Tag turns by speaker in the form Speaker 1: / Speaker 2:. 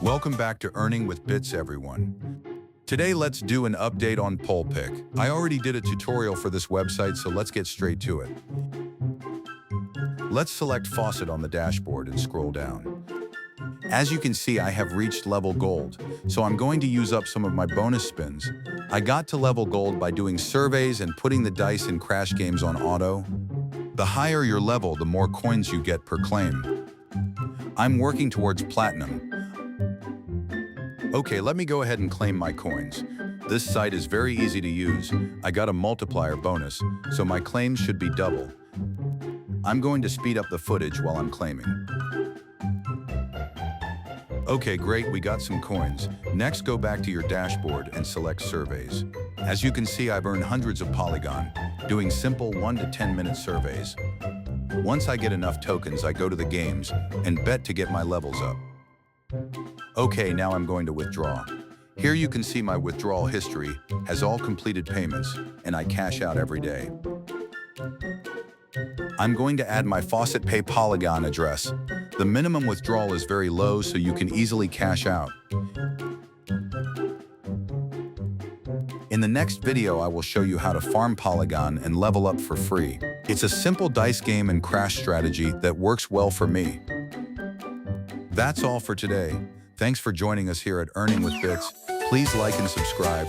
Speaker 1: Welcome back to Earning with Bits, everyone. Today, let's do an update on Polpick. I already did a tutorial for this website, so let's get straight to it. Let's select Faucet on the dashboard and scroll down. As you can see, I have reached level gold, so I'm going to use up some of my bonus spins. I got to level gold by doing surveys and putting the dice in crash games on auto. The higher your level, the more coins you get per claim. I'm working towards platinum. Okay, let me go ahead and claim my coins. This site is very easy to use. I got a multiplier bonus, so my claims should be double. I'm going to speed up the footage while I'm claiming. Okay, great, we got some coins. Next, go back to your dashboard and select surveys. As you can see, I've earned hundreds of Polygon, doing simple 1 to 10 minute surveys. Once I get enough tokens, I go to the games and bet to get my levels up. Okay, now I'm going to withdraw. Here you can see my withdrawal history has all completed payments, and I cash out every day. I'm going to add my Faucet Pay Polygon address. The minimum withdrawal is very low, so you can easily cash out. In the next video, I will show you how to farm Polygon and level up for free. It's a simple dice game and crash strategy that works well for me. That's all for today. Thanks for joining us here at Earning with Bits. Please like and subscribe.